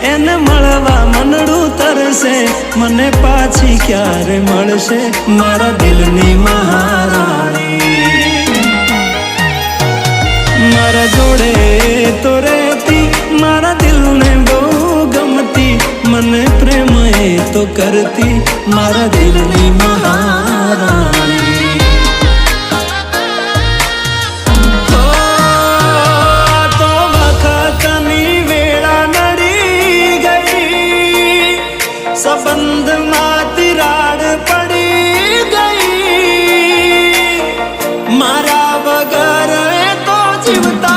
એને મળવા મનડું તરસે મને પાછી ક્યારે મળશે મારા દિલની મહારાણી મારા જોડે તો રહેતી મારા દિલને બહુ ગમતી મને પ્રેમ એ તો કરતી મારા દિલની મહારાણી संबंध माती राड पड़ी गई मारा वगर तो जीवता